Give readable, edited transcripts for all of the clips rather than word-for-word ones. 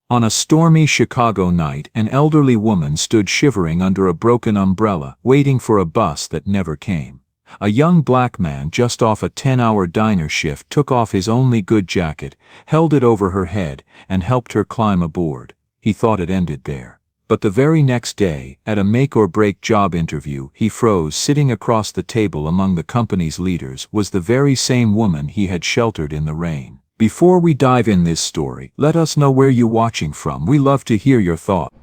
On a stormy Chicago night, an elderly woman stood shivering under a broken umbrella, waiting for a bus that never came. A young black man just off a 10-hour diner shift took off his only good jacket, held it over her head, and helped her climb aboard. He thought it ended there. But the very next day, at a make-or-break job interview, he froze. Sitting across the table among the company's leaders was the very same woman he had sheltered in the rain. Before we dive in this story, let us know where you're watching from. We love to hear your thoughts.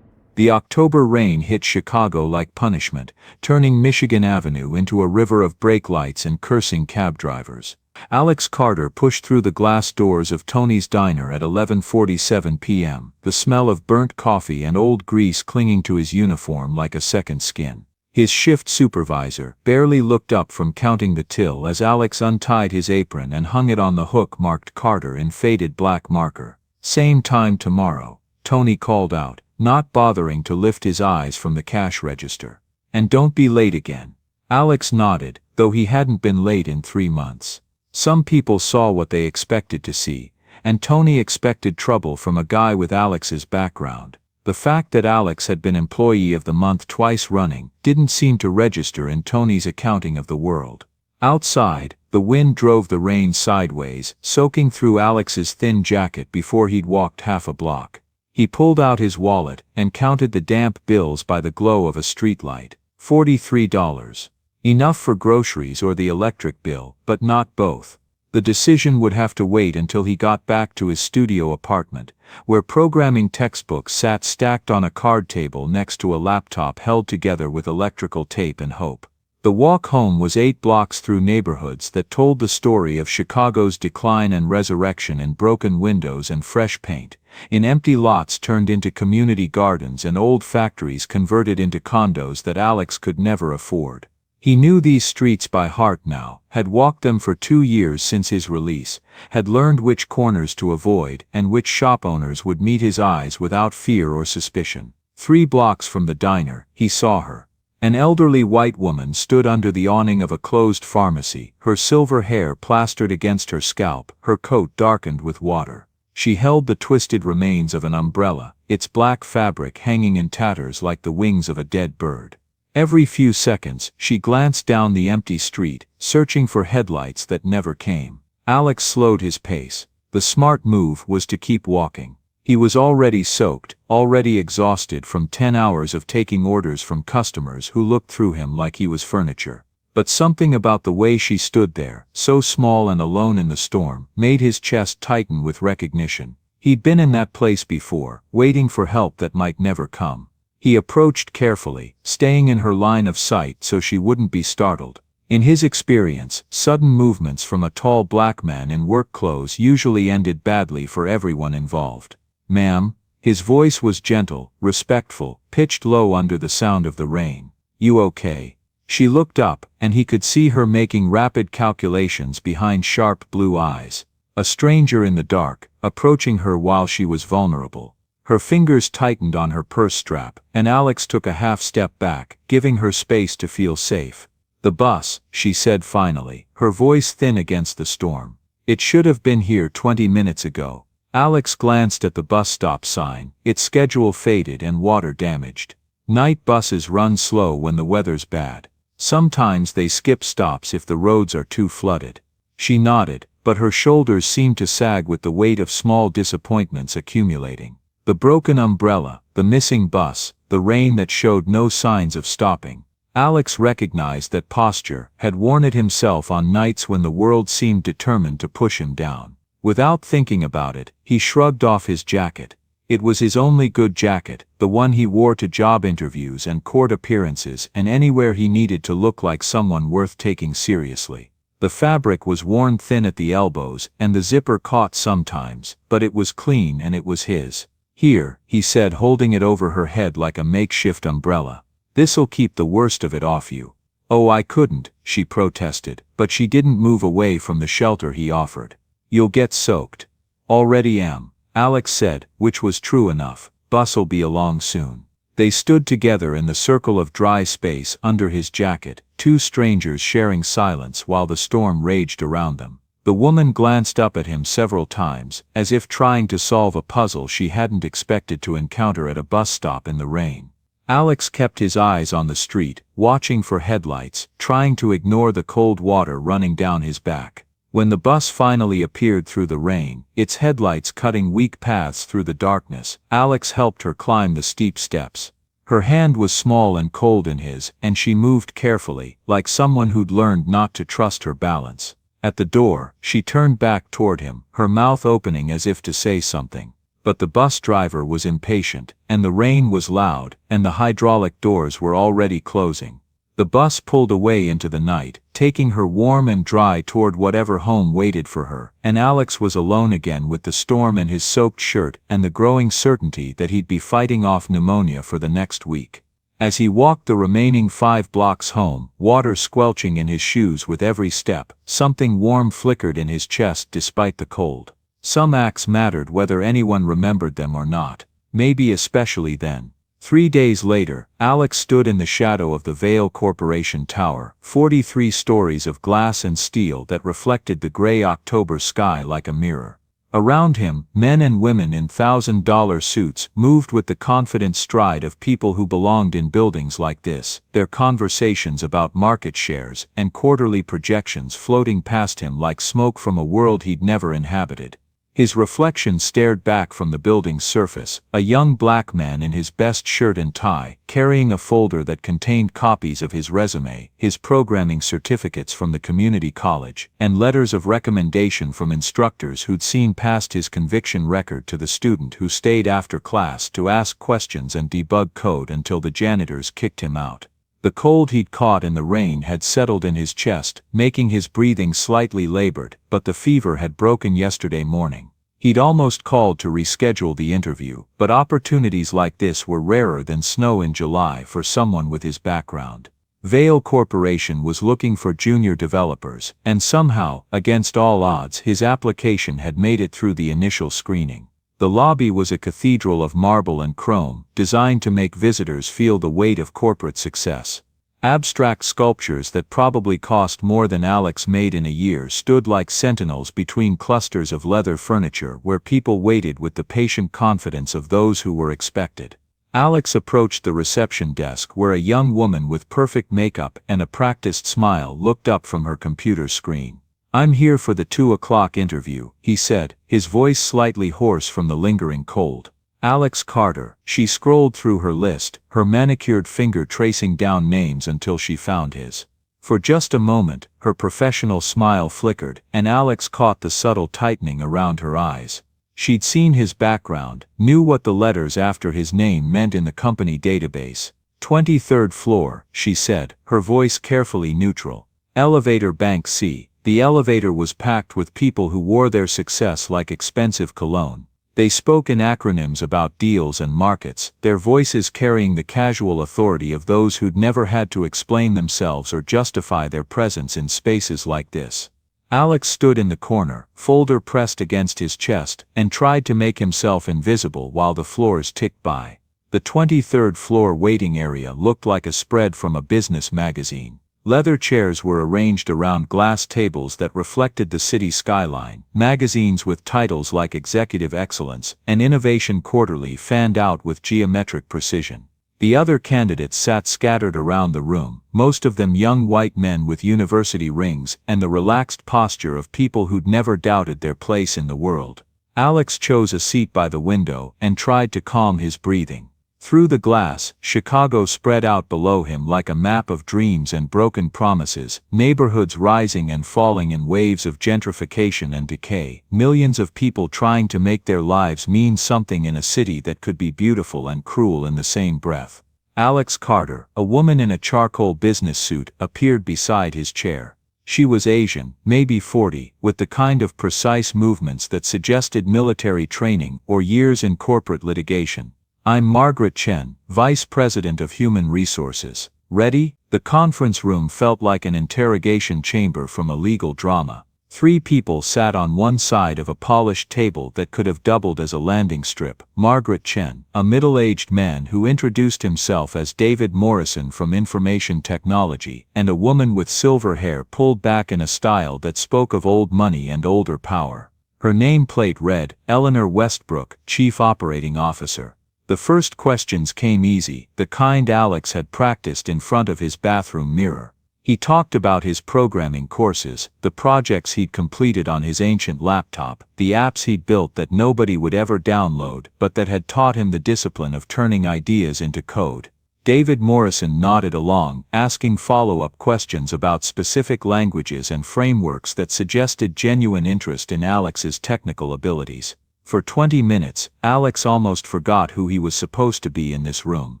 The October rain hit Chicago like punishment, turning Michigan Avenue into a river of brake lights and cursing cab drivers. Alex Carter pushed through the glass doors of Tony's Diner at 11:47 p.m., the smell of burnt coffee and old grease clinging to his uniform like a second skin. His shift supervisor barely looked up from counting the till as Alex untied his apron and hung it on the hook marked Carter in faded black marker. "Same time tomorrow," Tony called out, not bothering to lift his eyes from the cash register. "And don't be late again." Alex nodded, though he hadn't been late in 3 months. Some people saw what they expected to see, and Tony expected trouble from a guy with Alex's background. The fact that Alex had been Employee of the Month twice running didn't seem to register in Tony's accounting of the world. Outside, the wind drove the rain sideways, soaking through Alex's thin jacket before he'd walked half a block. He pulled out his wallet and counted the damp bills by the glow of a streetlight. $43. Enough for groceries or the electric bill, but not both. The decision would have to wait until he got back to his studio apartment, where programming textbooks sat stacked on a card table next to a laptop held together with electrical tape and hope. The walk home was 8 blocks through neighborhoods that told the story of Chicago's decline and resurrection in broken windows and fresh paint, in empty lots turned into community gardens and old factories converted into condos that Alex could never afford. He knew these streets by heart now, had walked them for 2 years since his release, had learned which corners to avoid and which shop owners would meet his eyes without fear or suspicion. 3 blocks from the diner, he saw her. An elderly white woman stood under the awning of a closed pharmacy, her silver hair plastered against her scalp, her coat darkened with water. She held the twisted remains of an umbrella, its black fabric hanging in tatters like the wings of a dead bird. Every few seconds, she glanced down the empty street, searching for headlights that never came. Alex slowed his pace. The smart move was to keep walking. He was already soaked, already exhausted from 10 hours of taking orders from customers who looked through him like he was furniture. But something about the way she stood there, so small and alone in the storm, made his chest tighten with recognition. He'd been in that place before, waiting for help that might never come. He approached carefully, staying in her line of sight so she wouldn't be startled. In his experience, sudden movements from a tall black man in work clothes usually ended badly for everyone involved. "Ma'am?" His voice was gentle, respectful, pitched low under the sound of the rain. "You okay?" She looked up, and he could see her making rapid calculations behind sharp blue eyes. A stranger in the dark, approaching her while she was vulnerable. Her fingers tightened on her purse strap, and Alex took a half step back, giving her space to feel safe. "The bus," she said finally, her voice thin against the storm. "It should have been here 20 minutes ago." Alex glanced at the bus stop sign, its schedule faded and water damaged. Night buses run slow when the weather's bad. Sometimes they skip stops if the roads are too flooded. She nodded, but her shoulders seemed to sag with the weight of small disappointments accumulating. The broken umbrella, the missing bus, the rain that showed no signs of stopping. Alex recognized that posture, had worn it himself on nights when the world seemed determined to push him down. Without thinking about it, he shrugged off his jacket. It was his only good jacket, the one he wore to job interviews and court appearances and anywhere he needed to look like someone worth taking seriously. The fabric was worn thin at the elbows and the zipper caught sometimes, but it was clean and it was his. "Here," he said, holding it over her head like a makeshift umbrella. "This'll keep the worst of it off you." "Oh, I couldn't," she protested, but she didn't move away from the shelter he offered. "You'll get soaked." "Already am," Alex said, which was true enough. "Bus'll be along soon." They stood together in the circle of dry space under his jacket, 2 strangers sharing silence while the storm raged around them. The woman glanced up at him several times, as if trying to solve a puzzle she hadn't expected to encounter at a bus stop in the rain. Alex kept his eyes on the street, watching for headlights, trying to ignore the cold water running down his back. When the bus finally appeared through the rain, its headlights cutting weak paths through the darkness, Alex helped her climb the steep steps. Her hand was small and cold in his, and she moved carefully, like someone who'd learned not to trust her balance. At the door, she turned back toward him, her mouth opening as if to say something. But the bus driver was impatient, and the rain was loud, and the hydraulic doors were already closing. The bus pulled away into the night, taking her warm and dry toward whatever home waited for her, and Alex was alone again with the storm and his soaked shirt and the growing certainty that he'd be fighting off pneumonia for the next week. As he walked the remaining 5 blocks home, water squelching in his shoes with every step, something warm flickered in his chest despite the cold. Some acts mattered whether anyone remembered them or not, maybe especially then. 3 days later, Alex stood in the shadow of the Prevail Corporation Tower, 43 stories of glass and steel that reflected the gray October sky like a mirror. Around him, men and women in $1,000 suits moved with the confident stride of people who belonged in buildings like this, their conversations about market shares and quarterly projections floating past him like smoke from a world he'd never inhabited. His reflection stared back from the building's surface, a young black man in his best shirt and tie, carrying a folder that contained copies of his resume, his programming certificates from the community college, and letters of recommendation from instructors who'd seen past his conviction record to the student who stayed after class to ask questions and debug code until the janitors kicked him out. The cold he'd caught in the rain had settled in his chest, making his breathing slightly labored, but the fever had broken yesterday morning. He'd almost called to reschedule the interview, but opportunities like this were rarer than snow in July for someone with his background. Prevail Corporation was looking for junior developers, and somehow, against all odds, his application had made it through the initial screening. The lobby was a cathedral of marble and chrome, designed to make visitors feel the weight of corporate success. Abstract sculptures that probably cost more than Alex made in a year stood like sentinels between clusters of leather furniture where people waited with the patient confidence of those who were expected. Alex approached the reception desk where a young woman with perfect makeup and a practiced smile looked up from her computer screen. "I'm here for the 2 o'clock interview," he said, his voice slightly hoarse from the lingering cold. Alex Carter. She scrolled through her list, her manicured finger tracing down names until she found his. For just a moment, her professional smile flickered, and Alex caught the subtle tightening around her eyes. She'd seen his background, knew what the letters after his name meant in the company database. 23rd floor, she said, her voice carefully neutral. Elevator bank C. The elevator was packed with people who wore their success like expensive cologne. They spoke in acronyms about deals and markets, their voices carrying the casual authority of those who'd never had to explain themselves or justify their presence in spaces like this. Alex stood in the corner, folder pressed against his chest, and tried to make himself invisible while the floors ticked by. The 23rd floor waiting area looked like a spread from a business magazine. Leather chairs were arranged around glass tables that reflected the city skyline, magazines with titles like Executive Excellence and Innovation Quarterly fanned out with geometric precision. The other candidates sat scattered around the room, most of them young white men with university rings and the relaxed posture of people who'd never doubted their place in the world. Alex chose a seat by the window and tried to calm his breathing. Through the glass, Chicago spread out below him like a map of dreams and broken promises, neighborhoods rising and falling in waves of gentrification and decay, millions of people trying to make their lives mean something in a city that could be beautiful and cruel in the same breath. Alex Carter, a woman in a charcoal business suit, appeared beside his chair. She was Asian, maybe 40, with the kind of precise movements that suggested military training or years in corporate litigation. "I'm Margaret Chen, Vice President of Human Resources. Ready?" The conference room felt like an interrogation chamber from a legal drama. 3 people sat on one side of a polished table that could have doubled as a landing strip. Margaret Chen, a middle-aged man who introduced himself as David Morrison from Information Technology, and a woman with silver hair pulled back in a style that spoke of old money and older power. Her nameplate read, Eleanor Westbrook, Chief Operating Officer. The first questions came easy, the kind Alex had practiced in front of his bathroom mirror. He talked about his programming courses, the projects he'd completed on his ancient laptop, the apps he'd built that nobody would ever download but that had taught him the discipline of turning ideas into code. David Morrison nodded along, asking follow-up questions about specific languages and frameworks that suggested genuine interest in Alex's technical abilities. For 20 minutes, Alex almost forgot who he was supposed to be in this room.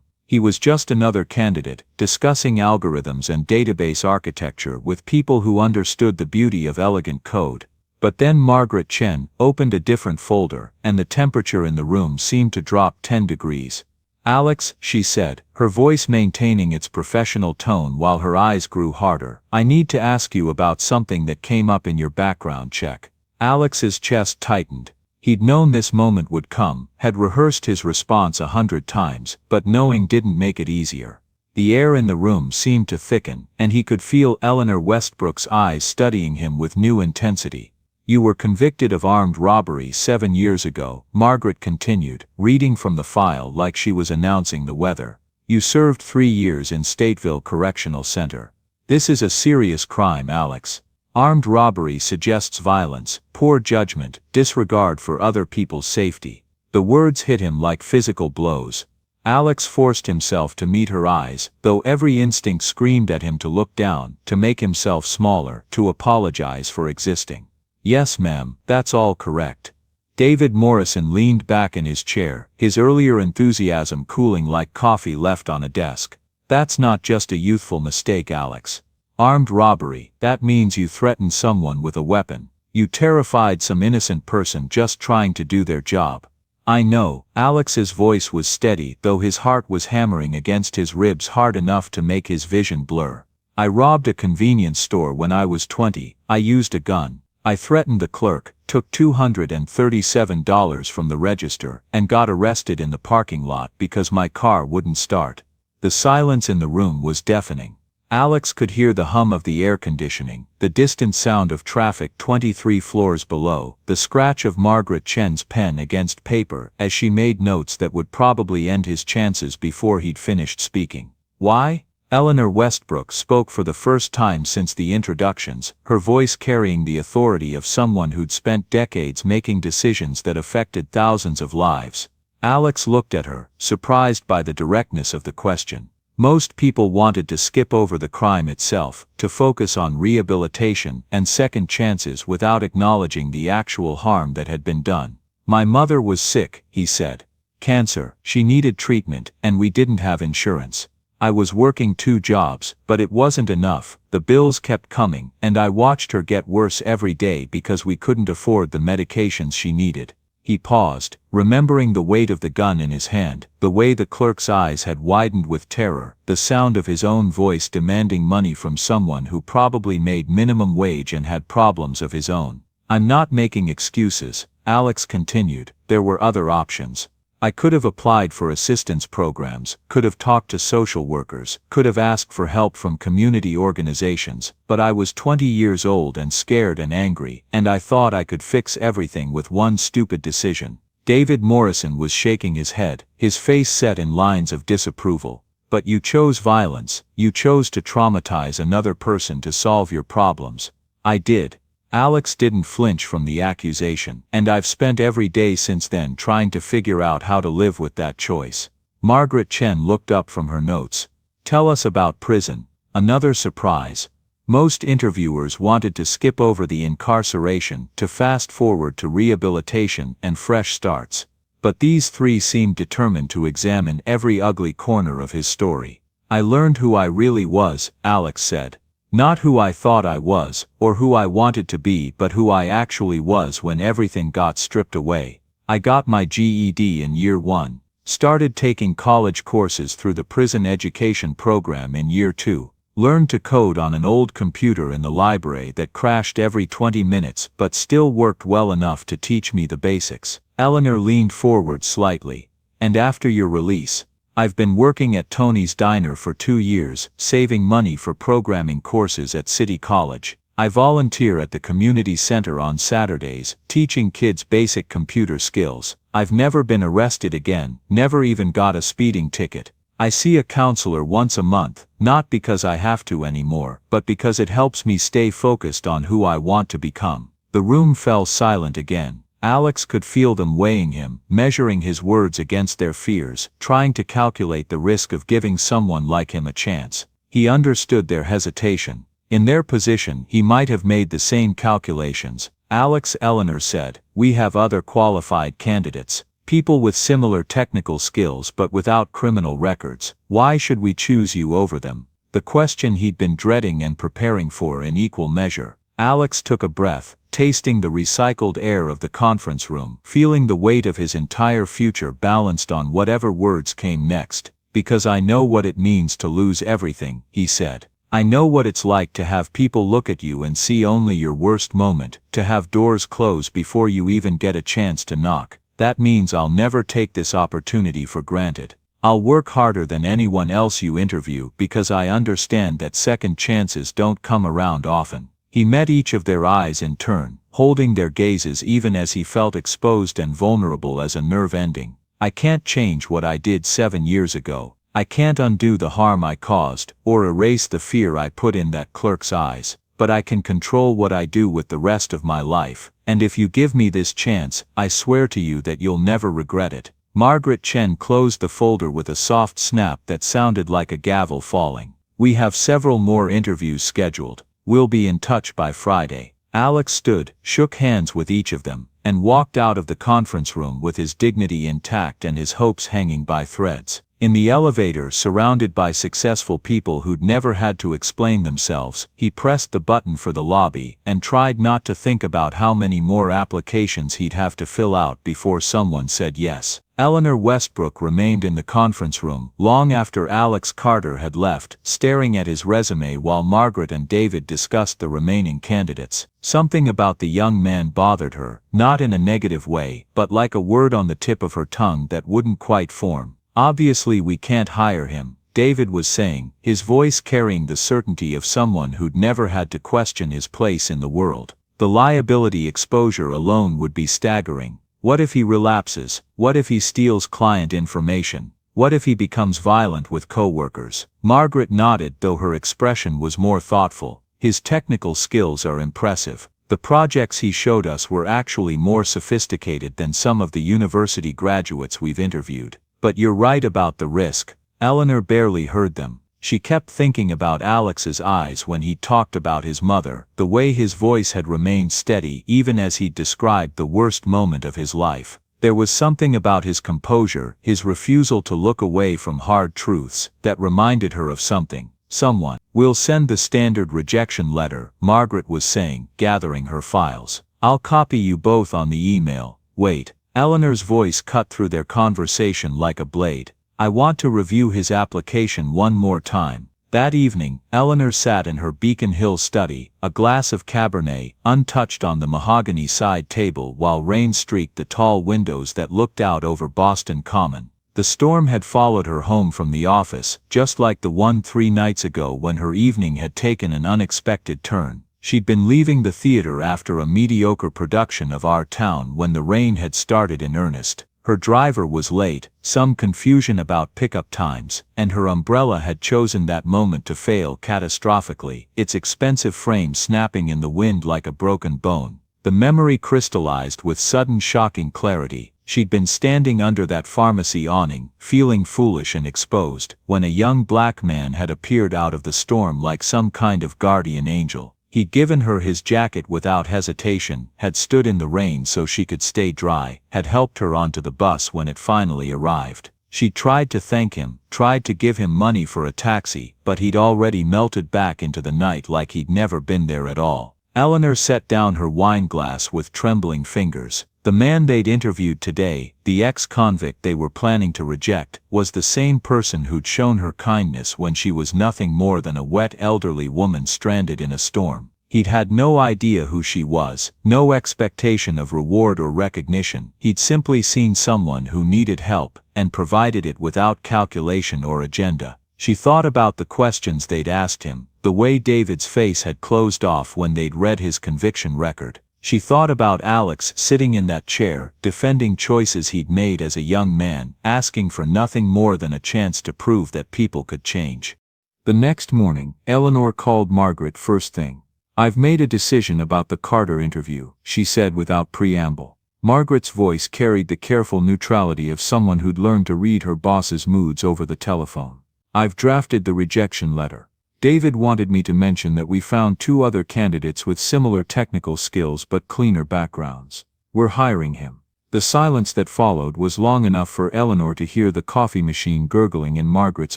He was just another candidate, discussing algorithms and database architecture with people who understood the beauty of elegant code. But then Margaret Chen opened a different folder, and the temperature in the room seemed to drop 10 degrees. Alex, she said, her voice maintaining its professional tone while her eyes grew harder, I need to ask you about something that came up in your background check. Alex's chest tightened. He'd known this moment would come, had rehearsed his response 100 times, but knowing didn't make it easier. The air in the room seemed to thicken, and he could feel Eleanor Westbrook's eyes studying him with new intensity. You were convicted of armed robbery 7 years ago, Margaret continued, reading from the file like she was announcing the weather. You served 3 years in Stateville Correctional Center. This is a serious crime, Alex. Armed robbery suggests violence, poor judgment, disregard for other people's safety. The words hit him like physical blows. Alex forced himself to meet her eyes, though every instinct screamed at him to look down, to make himself smaller, to apologize for existing. Yes, ma'am, that's all correct. David Morrison leaned back in his chair, his earlier enthusiasm cooling like coffee left on a desk. That's not just a youthful mistake, Alex. Armed robbery, that means you threatened someone with a weapon. You terrified some innocent person just trying to do their job. I know, Alex's voice was steady though his heart was hammering against his ribs hard enough to make his vision blur. I robbed a convenience store when I was 20, I used a gun. I threatened the clerk, took $237 from the register, and got arrested in the parking lot because my car wouldn't start. The silence in the room was deafening. Alex could hear the hum of the air conditioning, the distant sound of traffic 23 floors below, the scratch of Margaret Chen's pen against paper as she made notes that would probably end his chances before he'd finished speaking. Why? Eleanor Westbrook spoke for the first time since the introductions, her voice carrying the authority of someone who'd spent decades making decisions that affected thousands of lives. Alex looked at her, surprised by the directness of the question. Most people wanted to skip over the crime itself, to focus on rehabilitation and second chances without acknowledging the actual harm that had been done. My mother was sick, he said. Cancer, she needed treatment, and we didn't have insurance. I was working 2 jobs, but it wasn't enough, the bills kept coming, and I watched her get worse every day because we couldn't afford the medications she needed. He paused, remembering the weight of the gun in his hand, the way the clerk's eyes had widened with terror, the sound of his own voice demanding money from someone who probably made minimum wage and had problems of his own. I'm not making excuses, Alex continued, there were other options. I could have applied for assistance programs, could have talked to social workers, could have asked for help from community organizations, but I was 20 years old and scared and angry, and I thought I could fix everything with one stupid decision. David Morrison was shaking his head, his face set in lines of disapproval. But you chose violence, you chose to traumatize another person to solve your problems. I did. Alex didn't flinch from the accusation, and I've spent every day since then trying to figure out how to live with that choice. Margaret Chen looked up from her notes. Tell us about prison. Another surprise. Most interviewers wanted to skip over the incarceration, to fast forward to rehabilitation and fresh starts. But these 3 seemed determined to examine every ugly corner of his story. I learned who I really was, Alex said. Not who I thought I was, or who I wanted to be, but who I actually was when everything got stripped away. I got my GED in year 1, started taking college courses through the prison education program in year 2, Learned to code on an old computer in the library that crashed every 20 minutes but still worked well enough to teach me the basics. Eleanor leaned forward slightly. And after your release? I've been working at Tony's Diner for 2 years, saving money for programming courses at City College. I volunteer at the community center on Saturdays, teaching kids basic computer skills. I've never been arrested again, never even got a speeding ticket. I see a counselor once a month, not because I have to anymore, but because it helps me stay focused on who I want to become. The room fell silent again. Alex could feel them weighing him, measuring his words against their fears, trying to calculate the risk of giving someone like him a chance. He understood their hesitation. In their position, he might have made the same calculations. Alex, Eleanor said, we have other qualified candidates. People with similar technical skills but without criminal records. Why should we choose you over them? The question he'd been dreading and preparing for in equal measure. Alex took a breath, tasting the recycled air of the conference room, feeling the weight of his entire future balanced on whatever words came next. Because I know what it means to lose everything, he said. I know what it's like to have people look at you and see only your worst moment, to have doors close before you even get a chance to knock. That means I'll never take this opportunity for granted. I'll work harder than anyone else you interview because I understand that second chances don't come around often. He met each of their eyes in turn, holding their gazes even as he felt exposed and vulnerable as a nerve ending. I can't change what I did 7 years ago. I can't undo the harm I caused, or erase the fear I put in that clerk's eyes, but I can control what I do with the rest of my life, and if you give me this chance, I swear to you that you'll never regret it. Margaret Chen closed the folder with a soft snap that sounded like a gavel falling. We have several more interviews scheduled. We'll be in touch by Friday. Alex stood, shook hands with each of them, and walked out of the conference room with his dignity intact and his hopes hanging by threads. In the elevator, surrounded by successful people who'd never had to explain themselves, he pressed the button for the lobby and tried not to think about how many more applications he'd have to fill out before someone said yes. Eleanor Westbrook remained in the conference room long after Alex Carter had left, staring at his resume while Margaret and David discussed the remaining candidates. Something about the young man bothered her, not in a negative way, but like a word on the tip of her tongue that wouldn't quite form. Obviously we can't hire him, David was saying, his voice carrying the certainty of someone who'd never had to question his place in the world. The liability exposure alone would be staggering. What if he relapses? What if he steals client information? What if he becomes violent with co-workers? Margaret nodded, though her expression was more thoughtful. His technical skills are impressive. The projects he showed us were actually more sophisticated than some of the university graduates we've interviewed. But you're right about the risk. Eleanor barely heard them. She kept thinking about Alex's eyes when he talked about his mother, the way his voice had remained steady even as he described the worst moment of his life. There was something about his composure, his refusal to look away from hard truths, that reminded her of something, someone. We'll send the standard rejection letter, Margaret was saying, gathering her files. I'll copy you both on the email. Wait. Eleanor's voice cut through their conversation like a blade. I want to review his application one more time. That evening, Eleanor sat in her Beacon Hill study, a glass of Cabernet, untouched on the mahogany side table while rain streaked the tall windows that looked out over Boston Common. The storm had followed her home from the office, just like the one 3 nights ago when her evening had taken an unexpected turn. She'd been leaving the theater after a mediocre production of Our Town when the rain had started in earnest. Her driver was late, some confusion about pickup times, and her umbrella had chosen that moment to fail catastrophically, its expensive frame snapping in the wind like a broken bone. The memory crystallized with sudden shocking clarity. She'd been standing under that pharmacy awning, feeling foolish and exposed, when a young black man had appeared out of the storm like some kind of guardian angel. He'd given her his jacket without hesitation, had stood in the rain so she could stay dry, had helped her onto the bus when it finally arrived. She tried to thank him, tried to give him money for a taxi, but he'd already melted back into the night like he'd never been there at all. Eleanor set down her wine glass with trembling fingers. The man they'd interviewed today, the ex-convict they were planning to reject, was the same person who'd shown her kindness when she was nothing more than a wet elderly woman stranded in a storm. He'd had no idea who she was, no expectation of reward or recognition. He'd simply seen someone who needed help, and provided it without calculation or agenda. She thought about the questions they'd asked him, the way David's face had closed off when they'd read his conviction record. She thought about Alex sitting in that chair, defending choices he'd made as a young man, asking for nothing more than a chance to prove that people could change. The next morning, Eleanor called Margaret first thing. "I've made a decision about the Carter interview," she said without preamble. Margaret's voice carried the careful neutrality of someone who'd learned to read her boss's moods over the telephone. "I've drafted the rejection letter. David wanted me to mention that we found 2 other candidates with similar technical skills but cleaner backgrounds. We're hiring him." The silence that followed was long enough for Eleanor to hear the coffee machine gurgling in Margaret's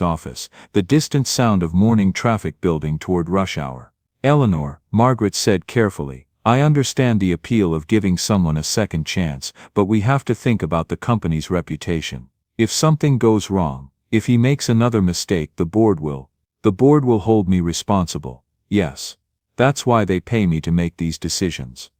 office, the distant sound of morning traffic building toward rush hour. "Eleanor," Margaret said carefully, "I understand the appeal of giving someone a second chance, but we have to think about the company's reputation. If something goes wrong, if he makes another mistake, the board will hold me responsible. Yes. That's why they pay me to make these decisions."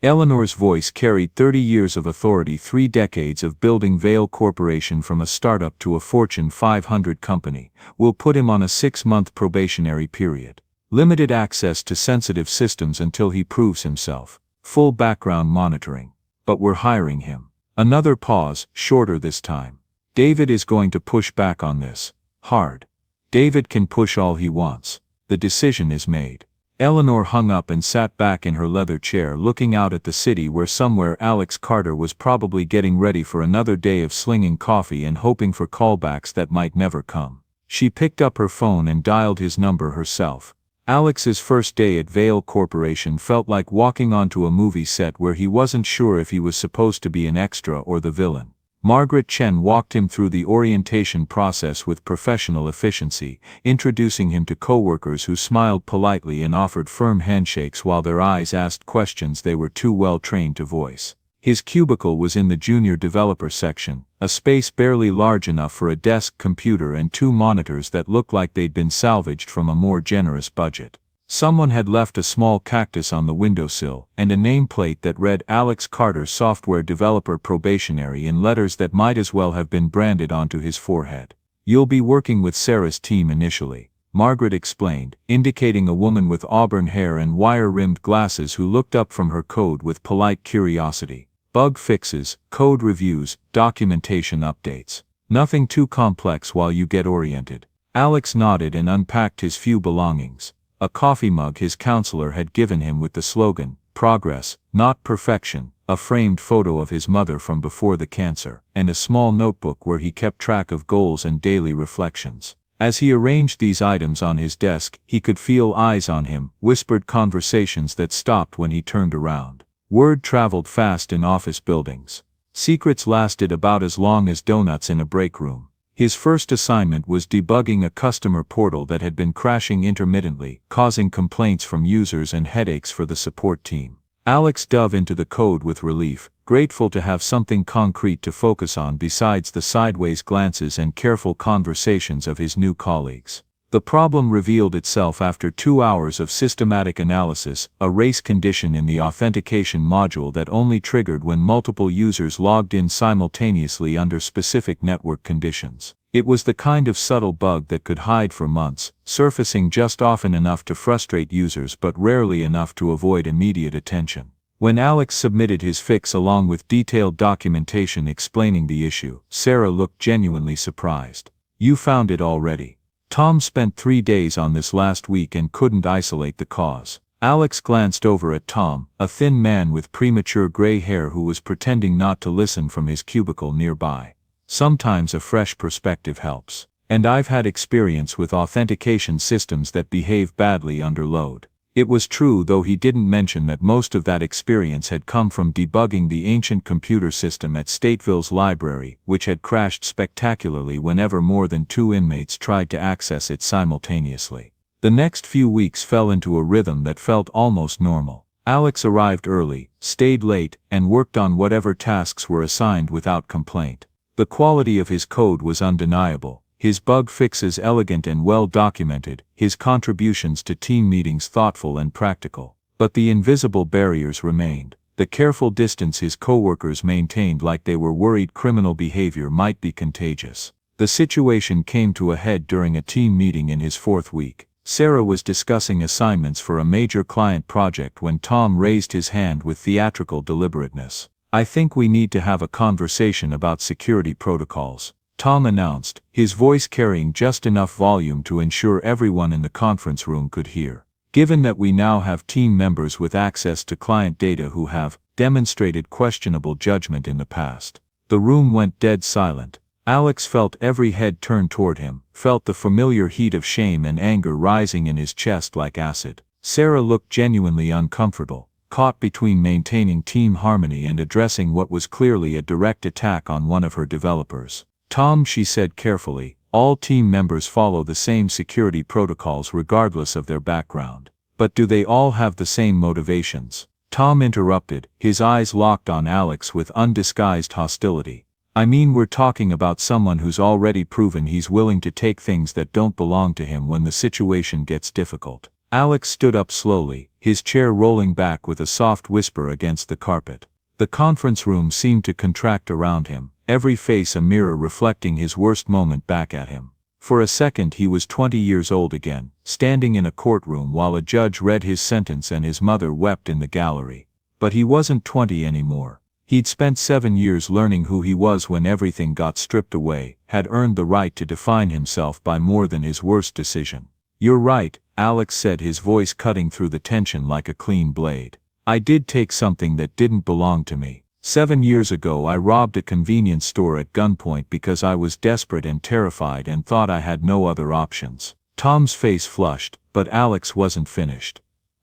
Eleanor's voice carried 30 years of authority, 3 decades of building Vail Corporation from a startup to a Fortune 500 company. "We'll put him on a 6-month probationary period. Limited access to sensitive systems until he proves himself. Full background monitoring. But we're hiring him." Another pause, shorter this time. "David is going to push back on this. Hard. David can push all he wants. The decision is made." Eleanor hung up and sat back in her leather chair, looking out at the city where somewhere Alex Carter was probably getting ready for another day of slinging coffee and hoping for callbacks that might never come. She picked up her phone and dialed his number herself. Alex's first day at Vail Corporation felt like walking onto a movie set where he wasn't sure if he was supposed to be an extra or the villain. Margaret Chen walked him through the orientation process with professional efficiency, introducing him to coworkers who smiled politely and offered firm handshakes while their eyes asked questions they were too well trained to voice. His cubicle was in the junior developer section, a space barely large enough for a desk computer and 2 monitors that looked like they'd been salvaged from a more generous budget. Someone had left a small cactus on the windowsill, and a nameplate that read Alex Carter Software Developer Probationary in letters that might as well have been branded onto his forehead. "You'll be working with Sarah's team initially," Margaret explained, indicating a woman with auburn hair and wire-rimmed glasses who looked up from her code with polite curiosity. "Bug fixes, code reviews, documentation updates. Nothing too complex while you get oriented." Alex nodded and unpacked his few belongings. A coffee mug his counselor had given him with the slogan, "Progress, not perfection," a framed photo of his mother from before the cancer, and a small notebook where he kept track of goals and daily reflections. As he arranged these items on his desk, he could feel eyes on him, whispered conversations that stopped when he turned around. Word traveled fast in office buildings. Secrets lasted about as long as donuts in a break room. His first assignment was debugging a customer portal that had been crashing intermittently, causing complaints from users and headaches for the support team. Alex dove into the code with relief, grateful to have something concrete to focus on besides the sideways glances and careful conversations of his new colleagues. The problem revealed itself after 2 hours of systematic analysis, a race condition in the authentication module that only triggered when multiple users logged in simultaneously under specific network conditions. It was the kind of subtle bug that could hide for months, surfacing just often enough to frustrate users but rarely enough to avoid immediate attention. When Alex submitted his fix along with detailed documentation explaining the issue, Sarah looked genuinely surprised. "You found it already. Tom spent 3 days on this last week and couldn't isolate the cause." Alex glanced over at Tom, a thin man with premature gray hair who was pretending not to listen from his cubicle nearby. "Sometimes a fresh perspective helps. And I've had experience with authentication systems that behave badly under load." It was true, though he didn't mention that most of that experience had come from debugging the ancient computer system at Stateville's library, which had crashed spectacularly whenever more than 2 inmates tried to access it simultaneously. The next few weeks fell into a rhythm that felt almost normal. Alex arrived early, stayed late, and worked on whatever tasks were assigned without complaint. The quality of his code was undeniable, his bug fixes elegant and well documented, his contributions to team meetings thoughtful and practical. But the invisible barriers remained. The careful distance his coworkers maintained, like they were worried criminal behavior might be contagious. The situation came to a head during a team meeting in his fourth week. Sarah was discussing assignments for a major client project when Tom raised his hand with theatrical deliberateness. "I think we need to have a conversation about security protocols," Tom announced, his voice carrying just enough volume to ensure everyone in the conference room could hear. "Given that we now have team members with access to client data who have demonstrated questionable judgment in the past." The room went dead silent. Alex felt every head turn toward him, felt the familiar heat of shame and anger rising in his chest like acid. Sarah looked genuinely uncomfortable, caught between maintaining team harmony and addressing what was clearly a direct attack on one of her developers. "Tom," she said carefully, "all team members follow the same security protocols regardless of their background. But do they all have the same motivations?" Tom interrupted, his eyes locked on Alex with undisguised hostility. "I mean, we're talking about someone who's already proven he's willing to take things that don't belong to him when the situation gets difficult." Alex stood up slowly, his chair rolling back with a soft whisper against the carpet. The conference room seemed to contract around him, every face a mirror reflecting his worst moment back at him. For a second he was 20 years old again, standing in a courtroom while a judge read his sentence and his mother wept in the gallery. But he wasn't 20 anymore. He'd spent 7 years learning who he was when everything got stripped away, had earned the right to define himself by more than his worst decision. "You're right," Alex said, his voice cutting through the tension like a clean blade. "I did take something that didn't belong to me. 7 years ago I robbed a convenience store at gunpoint because I was desperate and terrified and thought I had no other options." Tom's face flushed, but Alex wasn't finished.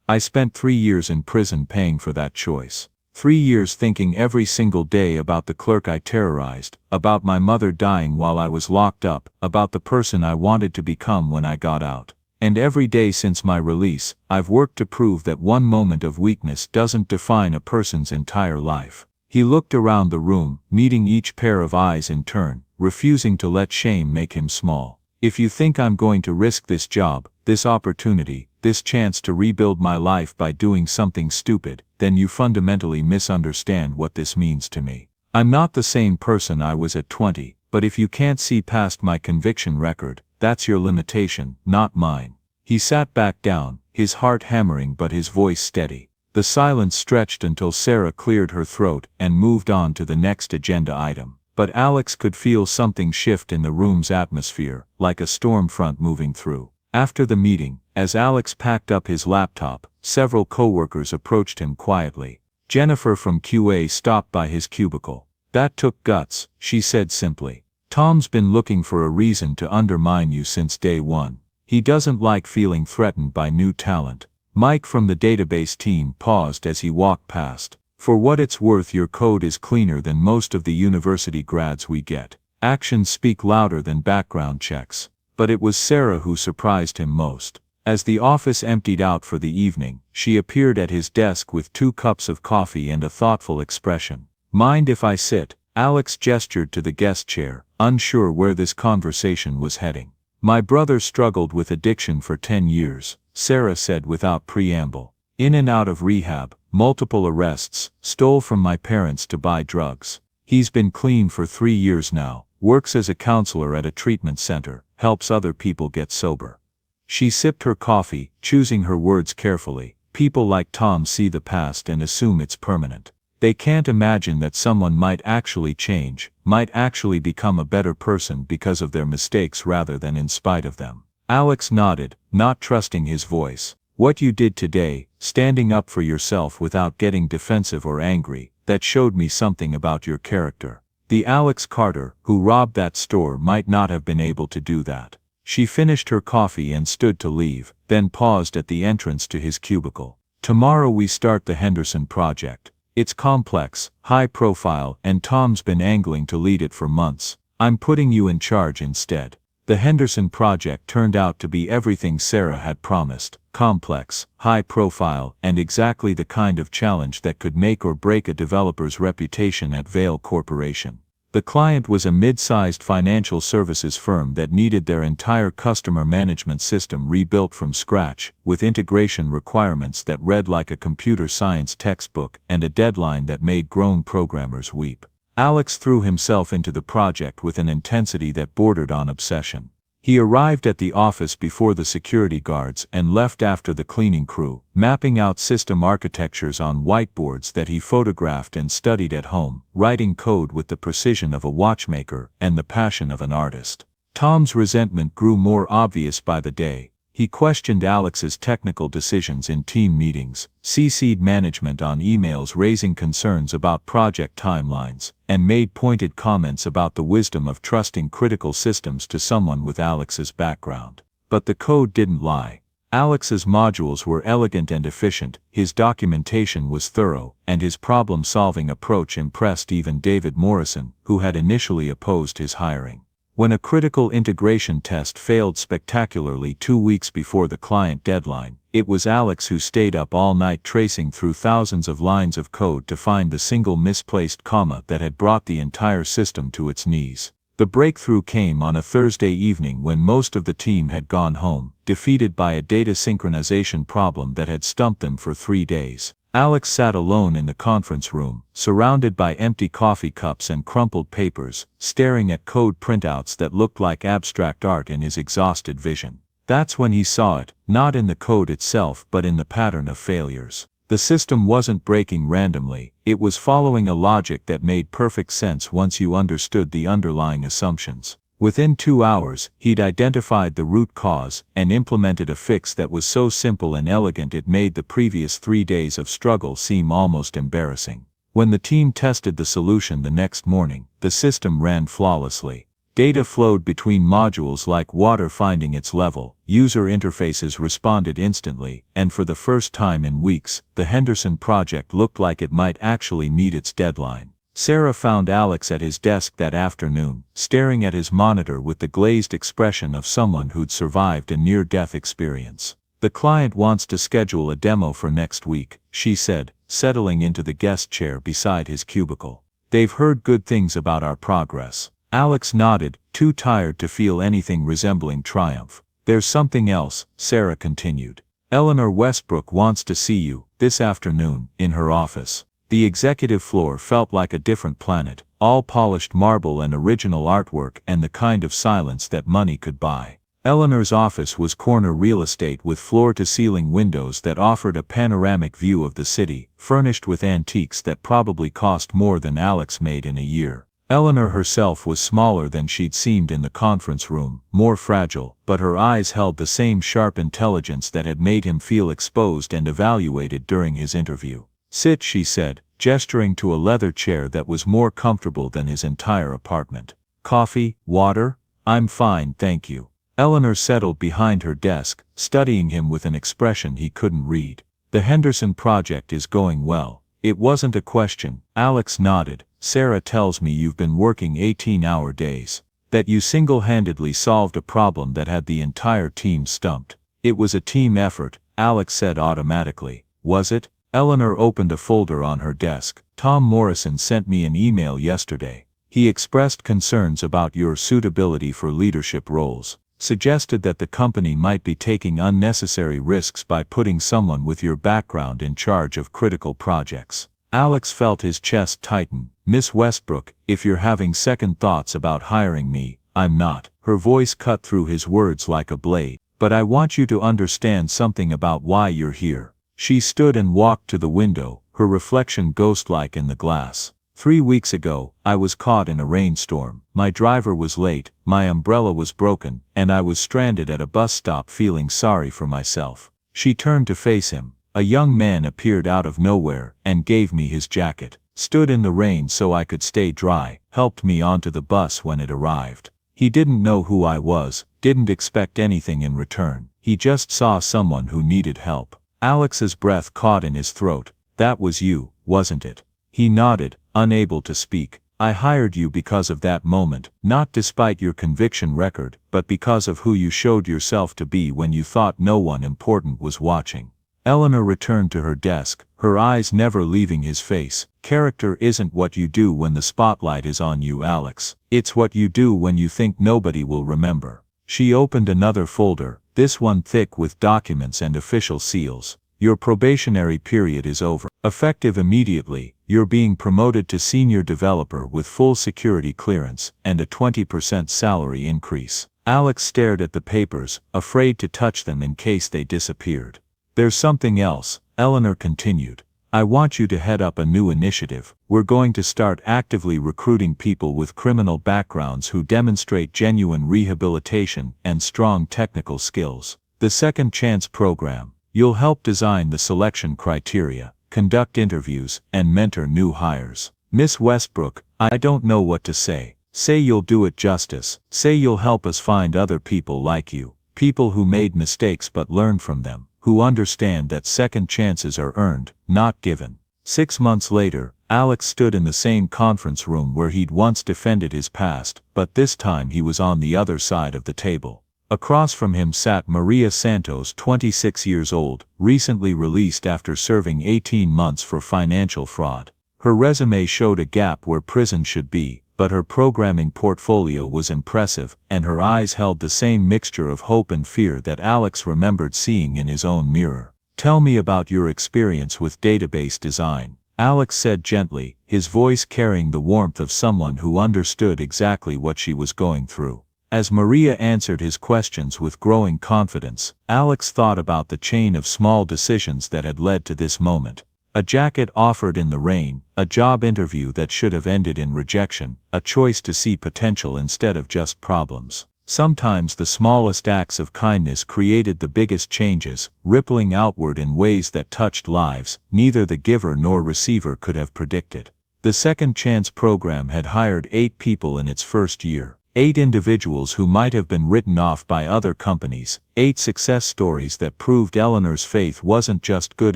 "I spent 3 years in prison paying for that choice. 3 years thinking every single day about the clerk I terrorized, about my mother dying while I was locked up, about the person I wanted to become when I got out. And every day since my release, I've worked to prove that one moment of weakness doesn't define a person's entire life." He looked around the room, meeting each pair of eyes in turn, refusing to let shame make him small. "If you think I'm going to risk this job, this opportunity, this chance to rebuild my life by doing something stupid, then you fundamentally misunderstand what this means to me. I'm not the same person I was at 20, but if you can't see past my conviction record, that's your limitation, not mine." He sat back down, his heart hammering but his voice steady. The silence stretched until Sarah cleared her throat and moved on to the next agenda item. But Alex could feel something shift in the room's atmosphere, like a storm front moving through. After the meeting, as Alex packed up his laptop, several coworkers approached him quietly. Jennifer from QA stopped by his cubicle. "That took guts," she said simply. "Tom's been looking for a reason to undermine you since day one. He doesn't like feeling threatened by new talent." Mike from the database team paused as he walked past. "For what it's worth, your code is cleaner than most of the university grads we get. Actions speak louder than background checks." But it was Sarah who surprised him most. As the office emptied out for the evening, she appeared at his desk with 2 cups of coffee and a thoughtful expression. "Mind if I sit?" Alex gestured to the guest chair, unsure where this conversation was heading. "My brother struggled with addiction for 10 years, Sarah said without preamble. "In and out of rehab, multiple arrests, stole from my parents to buy drugs. He's been clean for 3 years now, works as a counselor at a treatment center, helps other people get sober." She sipped her coffee, choosing her words carefully. "People like Tom see the past and assume it's permanent. They can't imagine that someone might actually change, might actually become a better person because of their mistakes rather than in spite of them." Alex nodded, not trusting his voice. "What you did today, standing up for yourself without getting defensive or angry, that showed me something about your character. The Alex Carter who robbed that store might not have been able to do that." She finished her coffee and stood to leave, then paused at the entrance to his cubicle. "Tomorrow we start the Henderson project. It's complex, high profile, and Tom's been angling to lead it for months. I'm putting you in charge instead." The Henderson project turned out to be everything Sarah had promised: complex, high profile, and exactly the kind of challenge that could make or break a developer's reputation at Prevail Corporation. The client was a mid-sized financial services firm that needed their entire customer management system rebuilt from scratch, with integration requirements that read like a computer science textbook and a deadline that made grown programmers weep. Alex threw himself into the project with an intensity that bordered on obsession. He arrived at the office before the security guards and left after the cleaning crew, mapping out system architectures on whiteboards that he photographed and studied at home, writing code with the precision of a watchmaker and the passion of an artist. Tom's resentment grew more obvious by the day. He questioned Alex's technical decisions in team meetings, CC'd management on emails raising concerns about project timelines, and made pointed comments about the wisdom of trusting critical systems to someone with Alex's background. But the code didn't lie. Alex's modules were elegant and efficient, his documentation was thorough, and his problem-solving approach impressed even David Morrison, who had initially opposed his hiring. When a critical integration test failed spectacularly 2 weeks before the client deadline, it was Alex who stayed up all night tracing through thousands of lines of code to find the single misplaced comma that had brought the entire system to its knees. The breakthrough came on a Thursday evening when most of the team had gone home, defeated by a data synchronization problem that had stumped them for 3 days. Alex sat alone in the conference room, surrounded by empty coffee cups and crumpled papers, staring at code printouts that looked like abstract art in his exhausted vision. That's when he saw it, not in the code itself but in the pattern of failures. The system wasn't breaking randomly, it was following a logic that made perfect sense once you understood the underlying assumptions. Within 2 hours, he'd identified the root cause and implemented a fix that was so simple and elegant it made the previous 3 days of struggle seem almost embarrassing. When the team tested the solution the next morning, the system ran flawlessly. Data flowed between modules like water finding its level, user interfaces responded instantly, and for the first time in weeks, the Henderson project looked like it might actually meet its deadline. Sarah found Alex at his desk that afternoon, staring at his monitor with the glazed expression of someone who'd survived a near-death experience. "The client wants to schedule a demo for next week," she said, settling into the guest chair beside his cubicle. "They've heard good things about our progress." Alex nodded, too tired to feel anything resembling triumph. "There's something else," Sarah continued. "Eleanor Westbrook wants to see you, this afternoon, in her office." The executive floor felt like a different planet, all polished marble and original artwork and the kind of silence that money could buy. Eleanor's office was corner real estate with floor-to-ceiling windows that offered a panoramic view of the city, furnished with antiques that probably cost more than Alex made in a year. Eleanor herself was smaller than she'd seemed in the conference room, more fragile, but her eyes held the same sharp intelligence that had made him feel exposed and evaluated during his interview. "Sit," she said, gesturing to a leather chair that was more comfortable than his entire apartment. "Coffee, water?" "I'm fine, thank you." Eleanor settled behind her desk, studying him with an expression he couldn't read. "The Henderson project is going well." It wasn't a question. Alex nodded. "Sarah tells me you've been working 18-hour days. That you single-handedly solved a problem that had the entire team stumped." "It was a team effort," Alex said automatically. "Was it?" Eleanor opened a folder on her desk. "Tom Morrison sent me an email yesterday. He expressed concerns about your suitability for leadership roles. Suggested that the company might be taking unnecessary risks by putting someone with your background in charge of critical projects." Alex felt his chest tighten. "Miss Westbrook, if you're having second thoughts about hiring me, I'm not." Her voice cut through his words like a blade. "But I want you to understand something about why you're here." She stood and walked to the window, her reflection ghost-like in the glass. 3 weeks ago, I was caught in a rainstorm. My driver was late, my umbrella was broken, and I was stranded at a bus stop feeling sorry for myself." She turned to face him. "A young man appeared out of nowhere and gave me his jacket, stood in the rain so I could stay dry, helped me onto the bus when it arrived. He didn't know who I was, didn't expect anything in return. He just saw someone who needed help." Alex's breath caught in his throat. "That was you, wasn't it?" He nodded, unable to speak. I hired you because of that moment, not despite your conviction record, but because of who you showed yourself to be when you thought no one important was watching. Eleanor returned to her desk, her eyes never leaving his face. Character isn't what you do when the spotlight is on you, Alex. It's what you do when you think nobody will remember. She opened another folder, this one thick with documents and official seals. Your probationary period is over. Effective immediately, you're being promoted to senior developer with full security clearance and a 20% salary increase. Alex stared at the papers, afraid to touch them in case they disappeared. There's something else, Eleanor continued. I want you to head up a new initiative. We're going to start actively recruiting people with criminal backgrounds who demonstrate genuine rehabilitation and strong technical skills. The Second Chance program. You'll help design the selection criteria, conduct interviews, and mentor new hires. Miss Westbrook, I don't know what to say. Say you'll do it justice. Say you'll help us find other people like you. People who made mistakes but learned from them, who understand that second chances are earned, not given. 6 months later, Alex stood in the same conference room where he'd once defended his past, but this time he was on the other side of the table. Across from him sat Maria Santos, 26 years old, recently released after serving 18 months for financial fraud. Her resume showed a gap where prison should be, but her programming portfolio was impressive, and her eyes held the same mixture of hope and fear that Alex remembered seeing in his own mirror. Tell me about your experience with database design, Alex said gently, his voice carrying the warmth of someone who understood exactly what she was going through. As Maria answered his questions with growing confidence, Alex thought about the chain of small decisions that had led to this moment. A jacket offered in the rain, a job interview that should have ended in rejection, a choice to see potential instead of just problems. Sometimes the smallest acts of kindness created the biggest changes, rippling outward in ways that touched lives neither the giver nor receiver could have predicted. The Second Chance program had hired 8 people in its first year. 8 individuals who might have been written off by other companies, 8 success stories that proved Eleanor's faith wasn't just good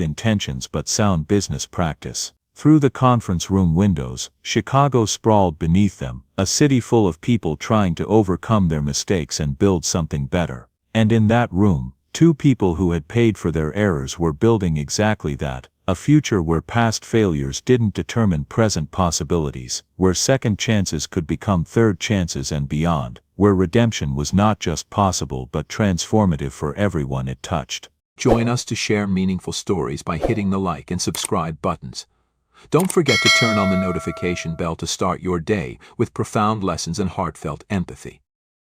intentions but sound business practice. Through the conference room windows, Chicago sprawled beneath them, a city full of people trying to overcome their mistakes and build something better. And in that room, 2 people who had paid for their errors were building exactly that. A future where past failures didn't determine present possibilities, where second chances could become third chances and beyond, where redemption was not just possible but transformative for everyone it touched. Join us to share meaningful stories by hitting the like and subscribe buttons. Don't forget to turn on the notification bell to start your day with profound lessons and heartfelt empathy.